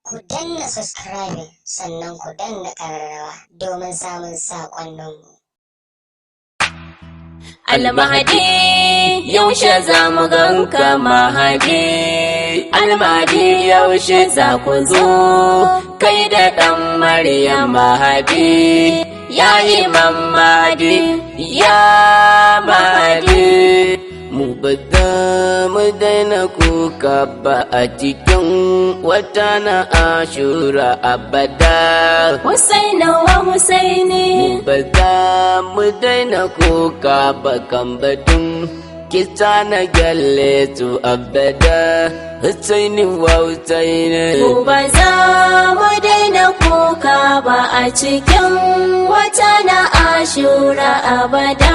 ku danna subscribing sannan ku danna ƙararrawa domin samun saƙonninmu. Almahdi yaushe za mu ganka Mahdi, Almahdi yaushe za ku zo kai da ɗan Maryam Mahdi, ya Imam Mahdi ya Mahdi. Mu bada mu daina kuka ba a cikin wata na Ashura abada. Husaina wa Husaini. Mu bada mu daina kuka ba kan batun kisa na gyalle su abada. Husaini wa Husaini. Mu ba za mu daina kuka ba a cikin wata na Ashura abada.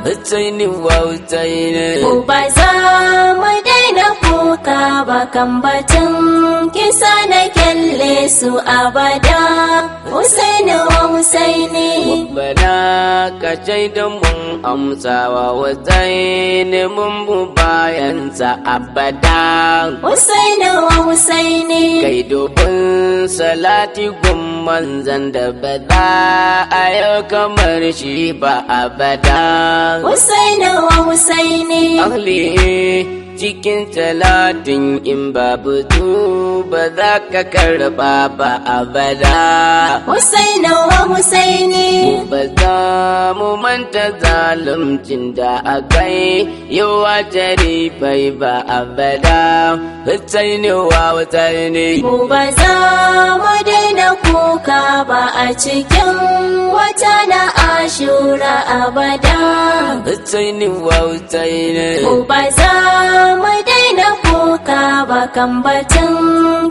Husaini wa Husaini. Mu ba za mu daina kuka ba kan batun kisa na kyalle su abada. Husaini wa Husaini. Bana ka shaida mun amsawa wa Husaini mun bu bayansa abada. Husaini wa Husaini. Kai dubin salati gun manzan da ba za a yau kamar shi ba abada. Husaini wa Husaini. Ahli cikin talatin in babu tu ba za ka karba ba abada. Husaini wa Husaini. Ba za mu manta zaluncin da akai yawa jarifai ba abada. Husaini wa Husaini. Mu ba za mu daina kuka ba a cikin wata na Ashura abada. Husaini wa Husaini. Mu ba za mu daina kuka ba kan batun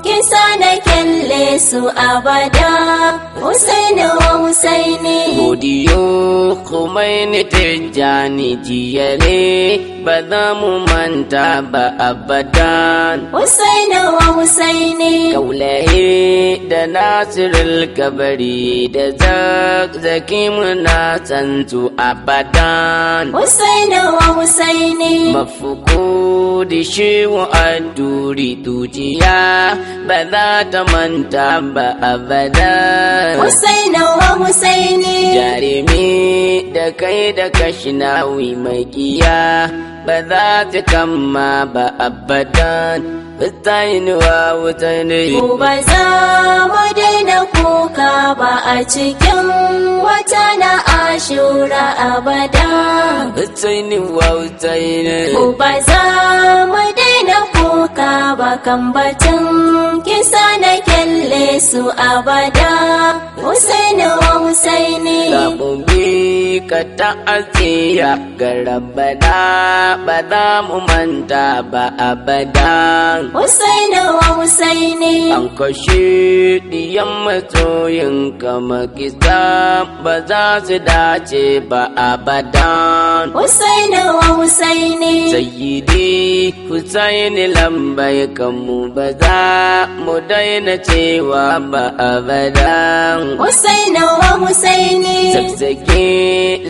kisa na kyalle su abada. Husaini wa Husaini. Godiyo Khomeini Tijjani jiyare ba za mu manta ba abadan. Husaini wa Husaini. Kaulaye da Nasirul Kabari da Zakzaki muna san su abadan. Husaini wa Husaini. Mafuku da shehu Adduri tujiya ba za ta manta ba abadan. Husaini wa Husaini. Jarumi da kai da Kashinawi makiya ba za ta kama ba abadan. Husaini wa Husaini. Mu ba za mu daina kuka ba a cikin wata na Ashura abada. Husaini wa Husaini. Mu ba za mu daina kuka ba kan batun kisa na kyalle su abada. Husaini wa Husaini. Zaɓuɓi ka ta'aziyya ga Rabbana ba za mu manta ba abada. Husaini wa Husaini. An kashe diyan masoyin kama kisa ba za su dace ba abadan. Husaini wa Husaini. Sayyidi Husaini lambai kanmu ba za mu daina cewa ba abadan. Husaini wa Husaini. Sassake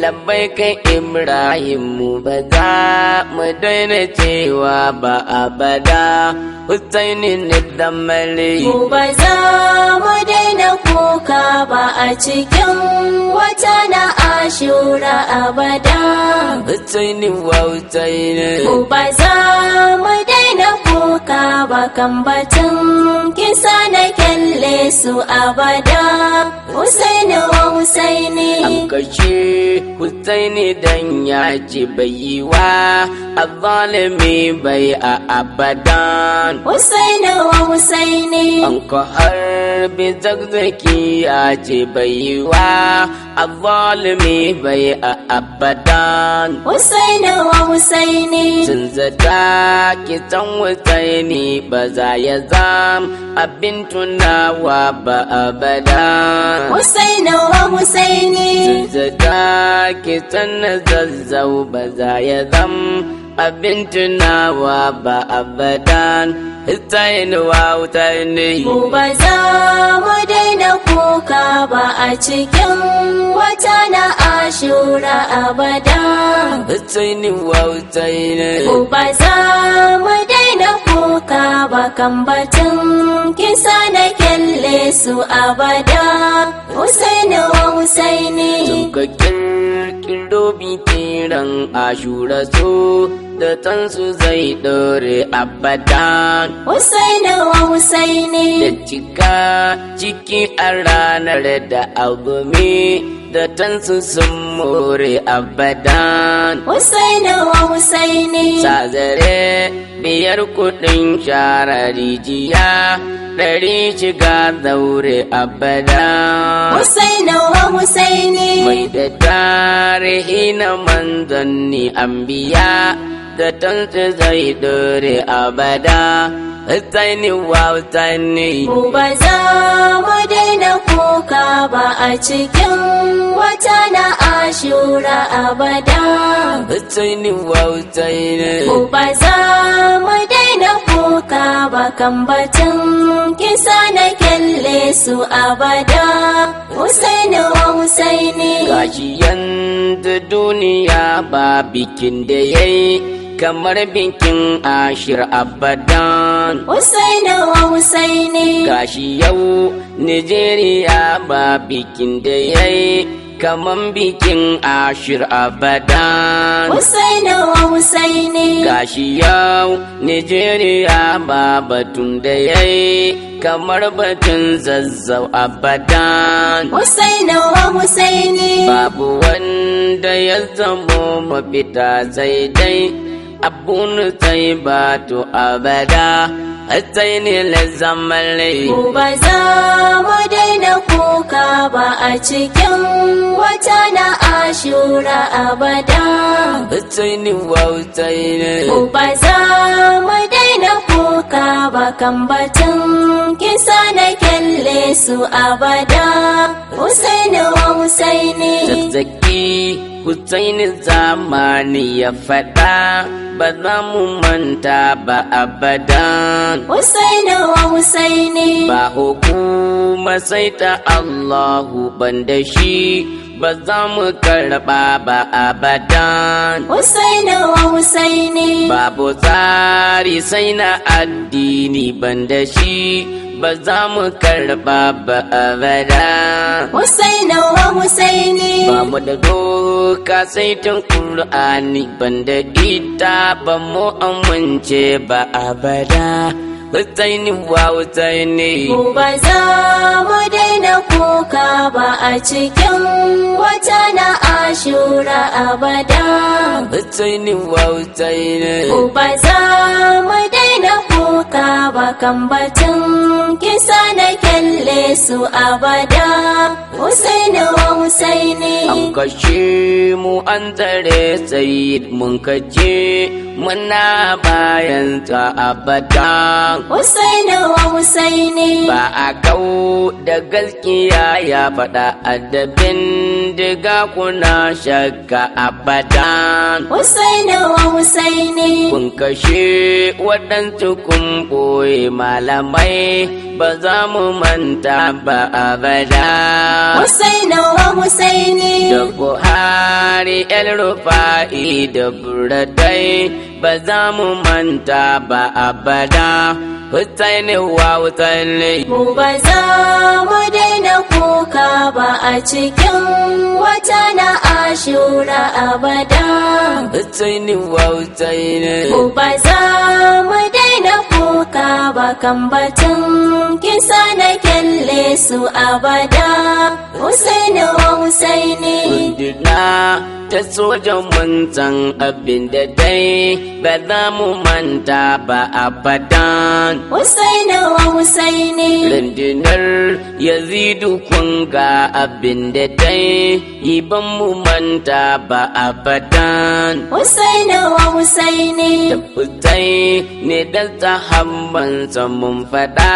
lambai kai Ibrahim mu ba za mu daina cewa ba abada. Husaini ne damale. Mu ba za mu daina kuka ba a cikin wata na Ashura abada. Husaini wa Husaini. Mu ba za mu daina kuka ba kan batun kisa na kyalle su abada. Husaini wa Husaini. An kashe Husaini dan ya ce bai yi wa azzalimi bai a abadan. Husaini wa Husaini. An ka harbi Zakzaki ya ce bai yi wa azzalimi bai a abadan. Husaini wa Husaini. Sun zata kisan Husaini ba za ya zam abin tunawa ba abadan. Husaini wa Husaini. Sun zata kisan na Zazzau ba za ya zam abin tunawa ba abadan. Husaini wa Husaini. Mu ba za mu daina kuka ba a cikin wata na Ashura abada. Husaini wa Husaini. Mu ba za mu daina kuka ba kan batun kisa na su abada Husaini wa Husaini Suka kirkiro bikiran Ashura su da tansu zai dore abadan Husaini wa Husaini da cika ciki a ranar da agumi da tansu sun more abadan Husaini wa Husaini sazare biyar kudin share rijiya ɗari shiga zaure abadan Husaini wa Husaini mai da tarihi na manzanni anbiya da tansu zai dore abada Husaini wa Husaini Mu ba za mu daina kuka ba a cikin wata na Ashura abada Husaini wa Husaini Mu ba za mu daina kuka ba kan batun kisa na kyalle su abada Husaini wa Husaini gashi yanzu duniya ba bikin da yayi kamar bikin Ashir abadan Husaini wa Husaini gashi yau Nijeriya ba bikin da yayi kamar bikin Ashir abadan Husaini wa Husaini gashi yau Nijeriya ba batun da yayi kamar batun Zazzau abadan Husaini wa Husaini babu wanda ya zamo mafita sai dai abun sai batu abada Husaini lazamali Mu ba za mu daina kuka ba a cikin wata na Ashura abada Husaini wa Husaini Mu ba za mu daina kuka ba kan batun kisa na kyalle su abada Husaini wa Husaini zazzaki Husaini zamani ya faɗa ba za mu manta ba abadan Husaini wa Husaini ba hukuma sai ta Allahu banda shi ba za mu karɓa ba abadan Husaini wa Husaini babu tsari sai na addini banda shi ba za mu karɓa ba abada Husaini wa Husaini ba mu da doka sai tun Qur'ani banda ita ba mu amince ba abada Husaini wa Husaini Mu ba za mu daina kuka ba a cikin wata na Ashura abada Husaini wa Husaini Mu ba za mu daina kuka ba kan batun kisa na kyalle su abada Husaini wa Husaini an kashe mu an tsare Sayyid mun kaje muna bayan ta abada Husaini wa Husaini ba a kau da gaskiya ya faɗa adabin diga kuna shakka abadan Husaini wa Husaini kun kashe waɗansu kun ɓoye malamai ba za mu manta ba abada Husaini wa Husaini da Buhari El Rufa'i da Buratai ba za mu manta ba abada Husaini wa Husaini Mu ba za mu daina kuka ba a cikin wata na Ashura abada Husaini wa Husaini Mu ba za mu daina kuka ba kan batun kisa na kyalle su abada Husaini wa Husaini Runduna ta sojan mun san abin da dai ba za mu manta ba abadan Husaini wa Husaini rundunar Yazidu kun ga abin da dai yi ban mu manta ba abadan Husaini wa Husaini tabbatai ne da sahabbansa mun faɗa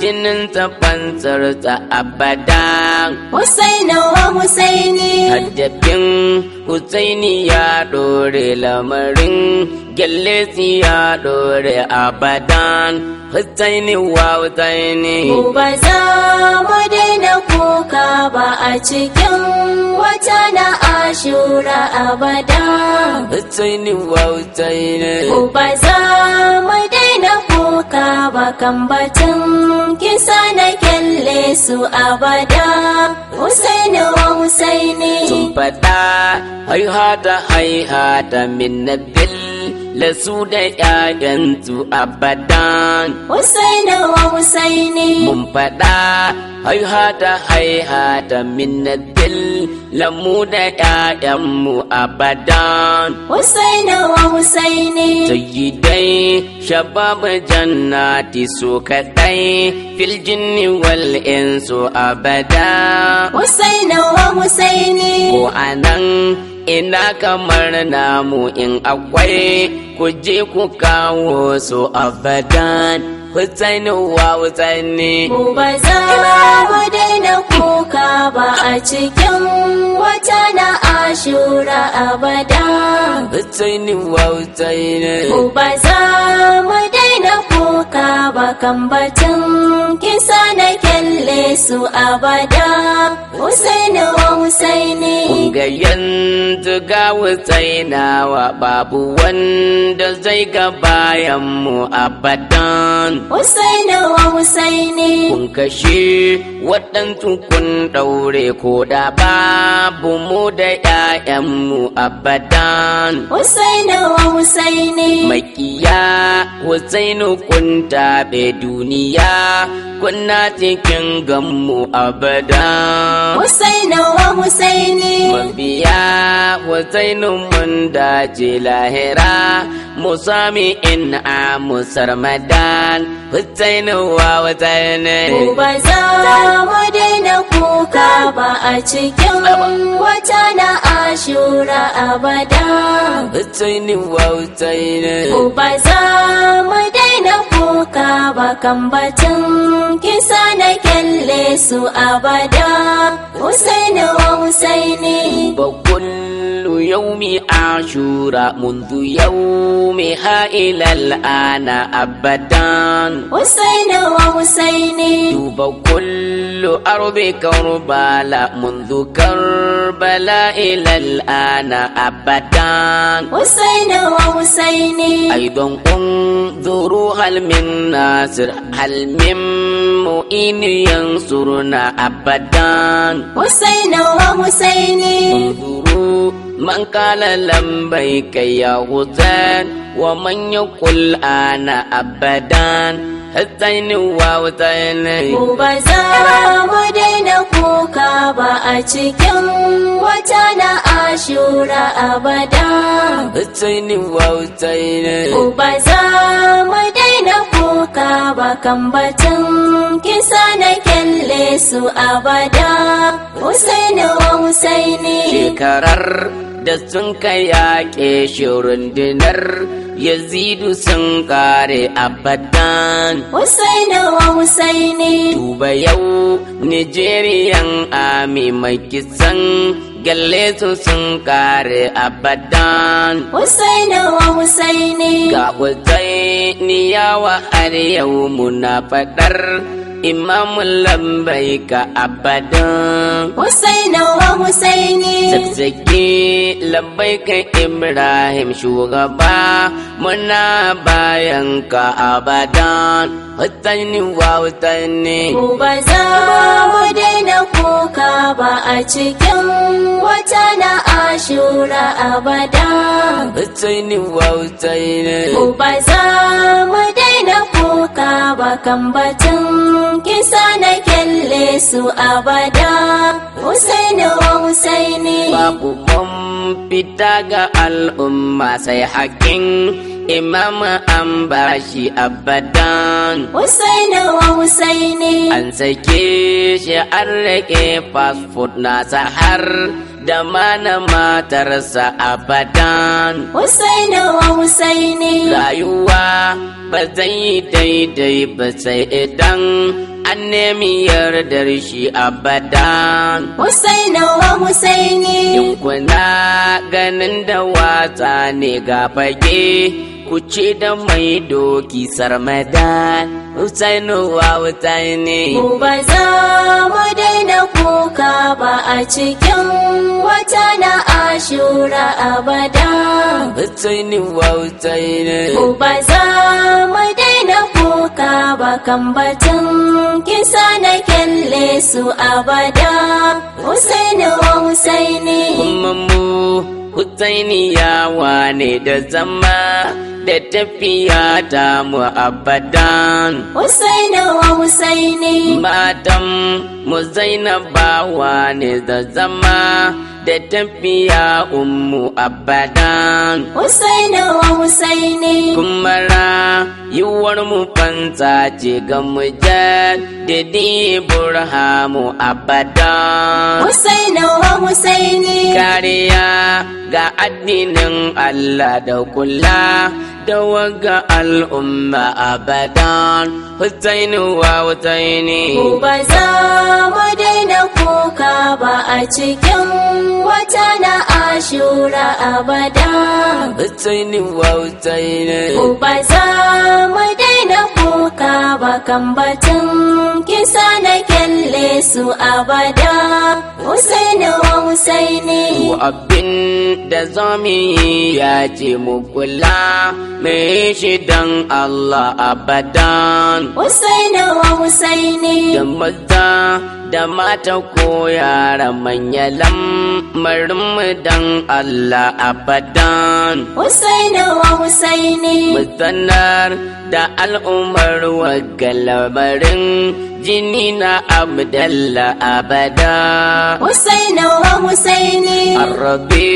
jinin ta fansar ta abadan Husaini wa Husaini Haddafin Husaini ya ɗore lamarin gyallesi ya ɗore abadan Husaini wa Husaini Mu ba za mu daina kuka ba a cikin wata na Ashura abada Husaini wa Husaini Mu ba za mu daina kuka ba kan batun kisa na kyalle su abada Husaini wa Husaini sun faɗa haihata min nabil lasu da ƴaƴansu abadan Husaini wa Husaini mun faɗa haihata min nabil lamu da ƴaƴanmu abadan Husaini wa Husaini sayyidai shabab jannati su kaɗai fil jinni wal insu abada Husaini wa Husaini ko anan ina kamar namu in akwai ku je ku kawo su abadan Husaini wa Husaini mu ba za mu daina kuka ba a cikin wata na Ashura abada Husaini wa Husaini mu ba za mu daina kuka ba kan batun kisa na kyalle su abada Husaini wa Husaini ga yanzu ga Husainawa babu wanda zai ga bayan mu abadan Husaini wa Husaini kun kashe waɗansu kun ɗaure ko da babu mu da ƴaƴanmu abadan Husaini wa Husaini makiya Husainu kun taɓe duniya kuna cikin gammu abadan Husaini wa Husaini mabiya Husainu mun dace lahira mu sami in'amu sarmadan Husaini wa Husaini mu ba za mu daina kuka ba a cikin wata na Ashura abada Husaini wa Husaini mu ba za mu daina kuka ba kan batun kisa na kyalle su abada Husaini wa Husaini وكل يوم عاشوراء منذ يومها إلى الآن أبدا Husaini wa Husaini توب كل أرض كربلاء منذ كربلاء إلى الآن أبدا Husaini wa Husaini أيضا انظروا هل من ناصر هل من مؤين ينصرنا أبدا Husaini wa Husaini انظروا من قال لبيك يا حسين ومن يقول أنا أبدا حسين وحسين mu ba za mu daina kuka ba a cikin wata na Ashura abada حسين وحسين mu ba za mu daina kuka ba kan batun kisa na kyalle su abada Husaini wa Husaini shekarar da sun ka yaƙe shi rundunar Yazidu sun kare abadan Husaini wa Husaini duba yau Nigerian Army mai kisan galle su sun kare abadan Husaini wa Husaini ga Husaini yawa har yau muna faɗar imamun lambaika abadan Husaini wa Husaini Zazzaki lambaika Ibrahim shugaba muna bayan ka abadan Husaini wa Husaini mu ba za mu daina kuka ba a cikin wata na Ashura abada Husaini wa Husaini mu ba za mu daina kuka ba kan batun kisa na kyalle su abada Husaini wa Husaini babu mun fita ga al'umma sai haƙin imam an bashi abadan Husaini wa Husaini an sake shi an rike fasfot nasa har da mana matarsa abadan Husaini wa Husaini rayuwa ba zai yi daidai ba sai idan an nemi yardar shi abadan Husaini wa Husaini in kuna ganin da wasa ne ga fage ku ce da mai doki sarmadan Husaini wa Husaini mu ba za mu daina kuka ba a cikin wata na Ashura abada Husaini wa Husaini mu ba za mu daina kuka kuka ba kan batun kisa na kyalle su abada. Husaini wa Husaini. Kuma mu Husaini yawa ne da zama da tafiya ta mu abadan. Husaini wa Husaini. Matan mu Zainabawa ne da zama da tafiya ummu abadan. Husaini wa Husaini. Kuma rayuwar mu fansa ce ga mujaddidi Burhamu abadan. Husaini wa Husaini. Kariya ga addinin Allah da kula da waga al'umma abadan. Husaini wa Husaini. Ku ba za mu daina kuka ba a cikin wata na Ashura abada. Husaini wa Husaini. Ku ba za mu daina kuka ba kan batun kisa na kyalle su abada. Husaini wa Husaini. Abin da zami ya ce mu kula mai shi dan Allah abadan. Husaini wa Husaini. Da maza da mata ko yara manya lamarin mu dan Allah abadan. Husaini wa Husaini. Mu sanar da al'ummar wagga lamarin jini na Abdallah abada. Husaini wa Husaini. Arabi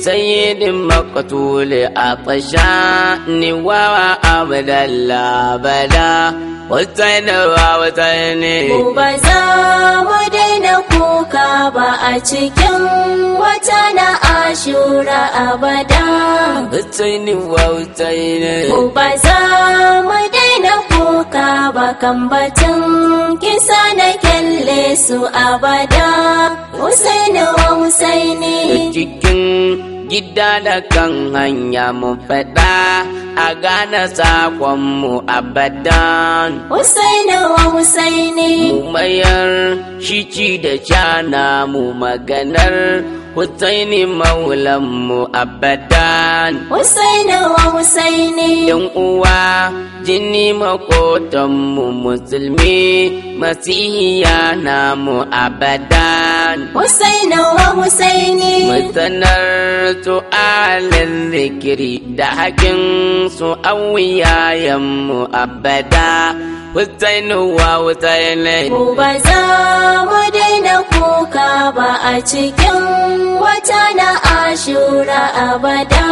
sayyidin maqtuli atashani wa Abdallah abada. Husaini wa Husaini. Ku ba za mu daina kuka ba a cikin wata na Ashura abada. Husaini wa Husaini. Ku ba za mu daina kuka ba kan batun kisa na kyalle su abada. Husaini wa Husaini. Cikin gida da kan hanya mu faɗa a gane saƙonmu abadan. Husaini wa Husaini. Mu mayar shi ci da shana mu maganar Husaini maulanmu abadan. Husaini wa Husaini. Yan uwa jini makotanmu musulmi masihiya namu abadan. Husaini wa Husaini. Masanar su alin zikiri da hakin su auyayenmu abada. Husaini wa Husaini. Ku ba za mu daina kuka ba a cikin wata na Ashura abada.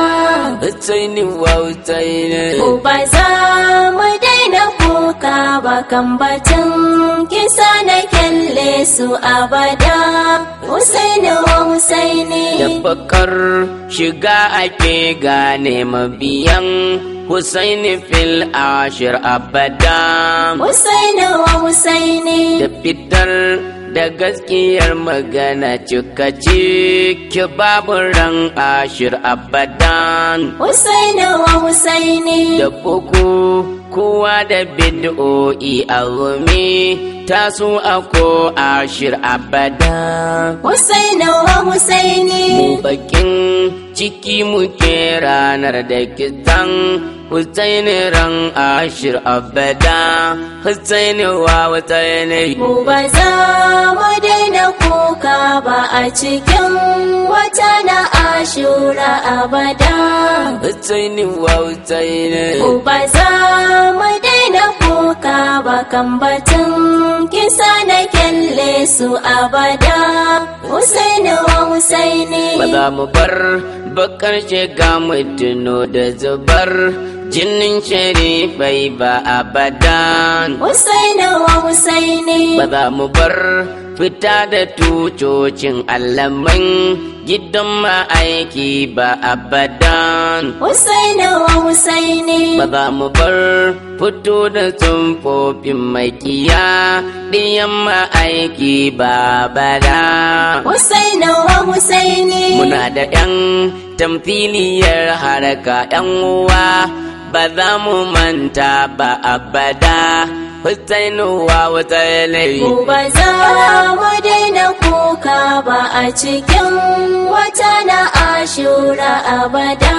Husaini wa Husaini. Ku ba za mu daina kuka ba kan batun kisa na kyalle su abada. Husaini wa Husaini. Da bakar shiga ake gane mabiyan Husaini fil ashir abadan. Husaini wa Husaini. Da fitar da gaskiyar magana cika ciki babu ran ashir abadan. Husaini wa Husaini. Da buku kowa da bid'o'i azumi tasu ako ashir abadan. Husaini wa Husaini. Mu bakin ciki muke ranar da kisan Husaini ran ashir abada. Husaini wa Husaini. Ku ba za mu daina kuka ba a cikin wata na Ashura abada. Husaini wa Husaini. Ku ba za mu daina kuka ba kan batun kisa na kyalle su abada. Husaini wa Husaini. Ba za mu bar bakar shiga mu tuno da zubar jinin sharifai ba abadan. Husaini wa Husaini. Ba za mu bar fita da tucocin allaman gidan ma'aiki ba abadan. Husaini wa Husaini. Ba za mu bar fito da tsumfofin makiya ɗiyan ma'aiki ba bada. Husaini wa Husaini. Muna da 'yan tamthiliyar haraka 'yan uwa ba za mu manta ba abada. Husaini wa Husaini. Ku ba za mu daina kuka ba a cikin wata na ashura abada.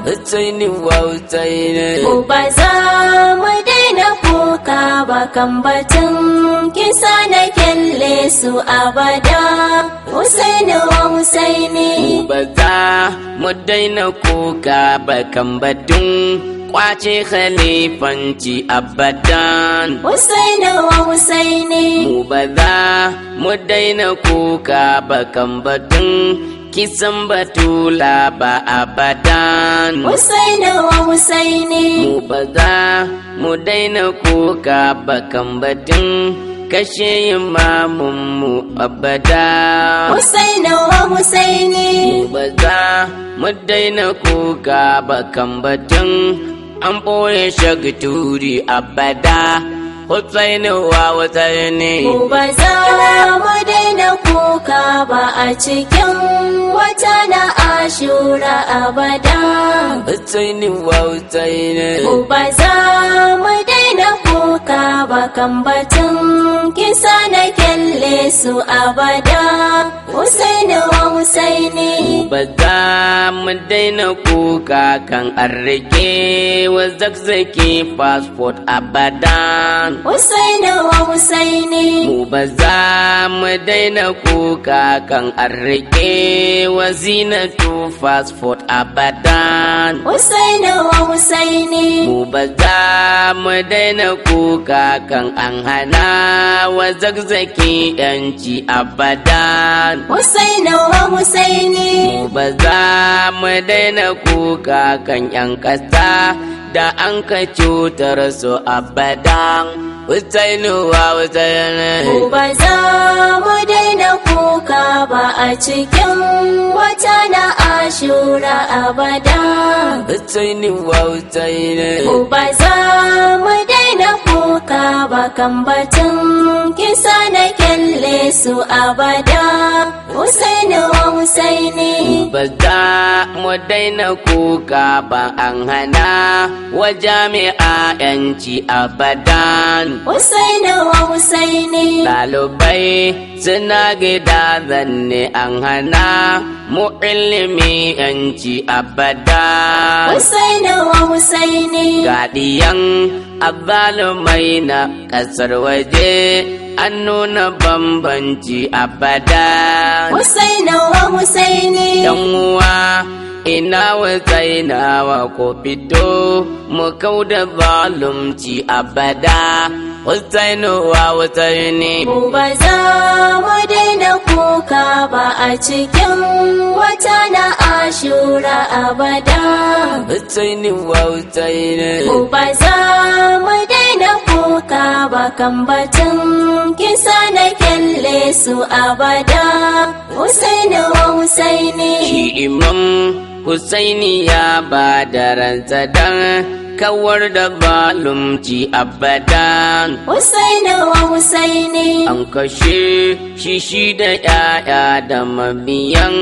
Husaini wa Husaini. Mu ba za mu daina kuka ba kan batun kisa na kyalle su abada. Husaini wa Husaini. Mu ba za mu daina kuka ba kan batun kwace khalifanci abadan. Husaini wa Husaini. Mu ba za mu daina kuka ba kan batun kisan batula ba abadan. Husaini wa Husaini. Mu ba za mu daina kuka ba kan batun kashe imamunmu abada. Husaini wa Husaini. Mu ba za mu daina kuka ba kan batun an ɓoye shagturi abada. Husaini wa Husaini. Mu ba za mu daina kuka ba a cikin wata na ashura abada. Husaini wa Husaini. Mu ba za mu daina kuka ba kan batun kisa na kyalle su abada. Husaini wa Husaini. Mu ba za mu daina kuka kan an rike wa zakzaki passport abadan. Husaini wa Husaini. Mu ba za mu daina kuka kan an rike wa zinatu passport abadan. Husaini wa Husaini. Mu ba za mu daina kuka kan an hana wa zakzaki yanci abadan. Husaini wa Husaini. Mu ba za mu daina kuka kan yan ƙasa da an ka cutar su abadan. Husaini wa Husaini. Mu ba za mu daina kuka ba a cikin wata na ashura abada. Husaini wa Husaini. Mu ba za mu daina kuka ba kan batun kisa na kyalle su abada. Husaini wa Husaini. Mu ba za mu daina kuka ba an hana wa jami'a yanci abadan. Husaini wa Husaini. Ɗalibai suna gida zanne an hana mu ilimi yanci abadan. Husaini wa Husaini. Gaɗiyan azzalumai na ƙasar waje an nuna bambanci abadan. Husaini wa Husaini. Yan uwa ina Husainawa ko fito mu kauda zalunci abada. Husaini wa Husaini. Mu ba za mu daina kuka ba a cikin wata na ashura abada. Husaini wa Husaini. Mu ba za mu daina kuka ba kan batun kisa na kyalle su abada. Husaini wa Husaini. Shi Imam Husaini ya ba da ransa dan kawar da zalunci abadan. Husaini wa Husaini. An kashe shi da ‘ya'ya da mabiyan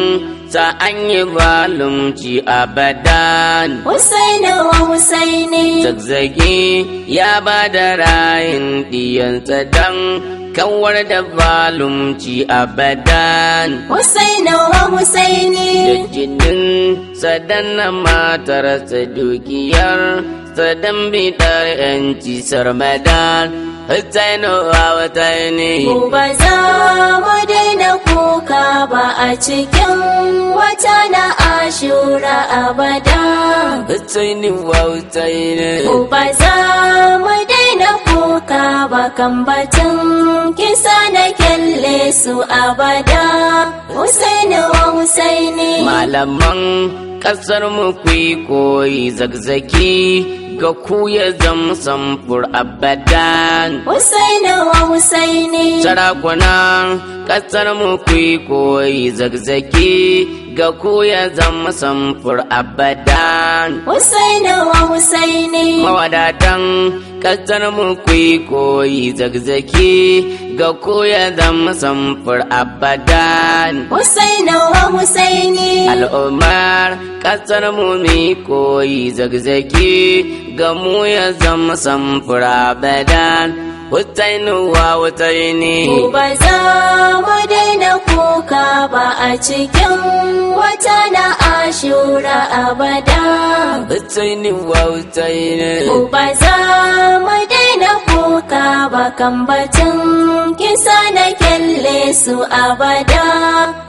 sa an yi zalunci abadan. Husaini wa Husaini. Zagzage ya ba da rayin diyansa dan kawar da zalunci abadan. Husaini wa Husaini. Da jinin sadanna matarsa dukiyar sadan bidar yanci sarmadan. Husaini wa Husaini. Mu ba za mu daina kuka ba a cikin wata na ashura abada. Husaini wa Husaini. Mu ba za mu daina kuka ba kan batun kisa na kyalle su abada. Husaini wa Husaini. Malaman ƙasar mu koyi zagzaki ga ku ya zama samfur abadan. Husaini wa Husaini. Sarakunan ƙasar mu koyi zagzaki ga ku ya zama samfur abadan. Husaini wa Husaini. Mawadatan ƙasar mu koyi zagzaki ga ku ya zama samfur abadan. Husaini wa Husaini. Al'ummar ƙasar mu koyi zagzaki ga mu ya zama samfur abadan. Husaini wa Husaini. Mu ba za mu daina kuka ba a cikin wata na ashura abada. Husaini wa Husaini. Mu ba za mu daina kuka ba kan batun kisa na kyalle su abada.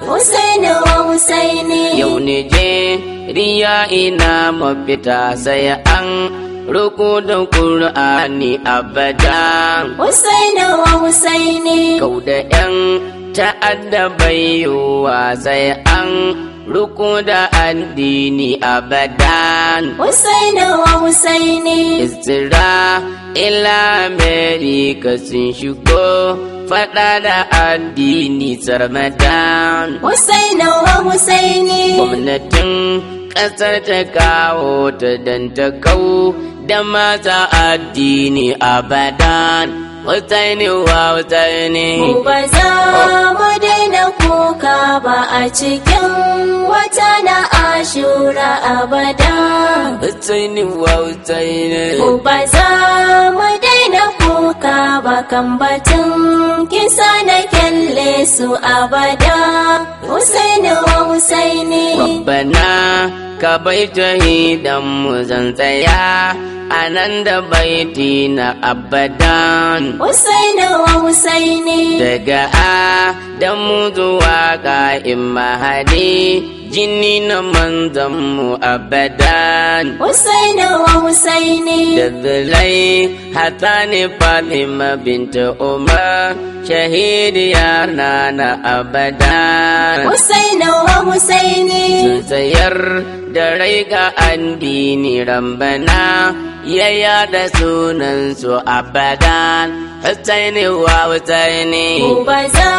Husaini wa Husaini. Yau Nijeriya ina mafita sai an roko da Qur'ani abada. Husaini wa Husaini. Kau da 'yan ta'adda baiwa sai an roko da addini abadan. Husaini wa Husaini. Isra'ila Amerika sun shigo faɗa da addini sarmadan. Husaini wa Husaini. Gwamnatin ƙasar ta kawo ta dan ta kau da mata addini abadan. Husaini wa Husaini. Mu ba za mu daina kuka ba a cikin wata na ashura abada. Husaini wa Husaini. Mu ba za mu daina kuka ba kan batun kisa na kyalle su abada. Husaini wa Husaini. Rabbana ka bai shahidan mu zan tsaya a nan da baiti na abadan. Husaini wa Husaini. Daga Adamu zuwa ka'in mahadi jini na manzan mu abadan. Husaini wa Husaini. Da zulai Hassani Fatima binta Umar shahidiya na abadan. Husaini wa Husaini. Sun tsayar da rai ga addini rambana ya yada sunansu abadan. Husaini wa Husaini. Mu ba za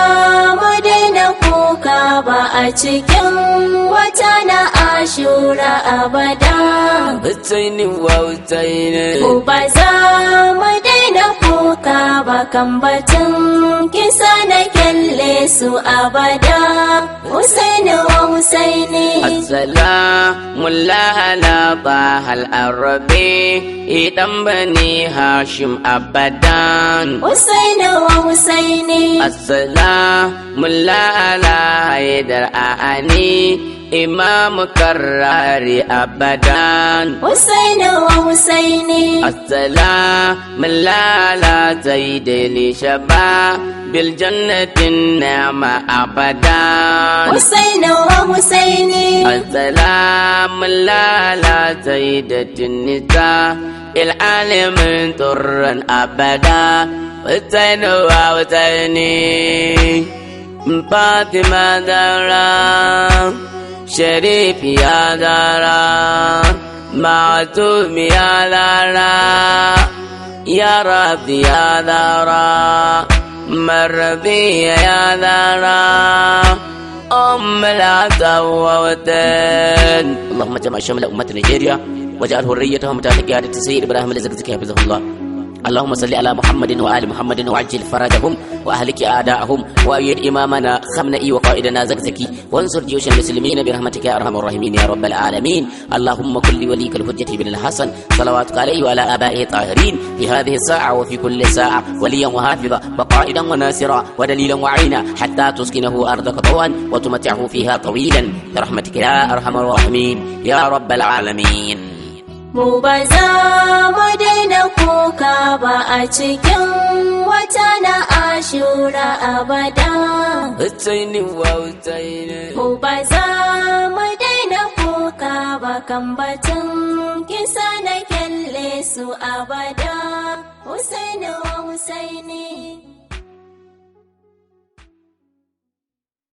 mu daina kuka ba a cikin wata na ashura abada. Husaini wa Husaini. Mu ba za mu daina kuka ba kan batun kisa na kyalle su abada. Husaini wa Husaini. Assalamu ala bahal arabi idan bani Hashim abadan. Husaini wa Husaini. Assalamu ala Haidar A'ani Imam Karrari abadan. Husaini wa Husaini. Assalamu ala Zaidili Shaba bil jannatin ni'ma abadan. Husaini wa Husaini. Assalamu ala Zaidatin Nisa العالم طرا أبدا. Husaini wa Husaini. Fatima Zahra Sharif ya Zahra Ma'sum ya Zahra Ya Rabbi ya Zahra Marbi ya Zahra العسى والوتن. اللهم جمع شمل أمة نيجيريا واجعل هريتهم تحت قيادة السيد إبراهيم الزقزقي حفظه الله. اللهم صل على محمد وآل محمد وعجل فرجهم وأهلك أعداءهم وأيد إمامنا خمنئي وقائدنا زقزقي وانصر جيوش المسلمين برحمتك يا أرحم الراحمين يا رب العالمين. اللهم كل وليك الحجة بن الحسن صلواتك عليه وعلى آبائه الطاهرين في هذه الساعة وفي كل ساعة وليا وحافظا وقائدا وناصرا ودليلا وعينا حتى تسكنه أرضك طوعا وتمتعه فيها طويلا برحمتك يا أرحم الراحمين يا رب العالمين. Mu ba za mu daina kuka ba a cikin wata na ashura abada. Husaini wa Husaini. Mu ba za mu daina kuka ba kan batun kisa na kyalle su abada. Husaini wa Husaini.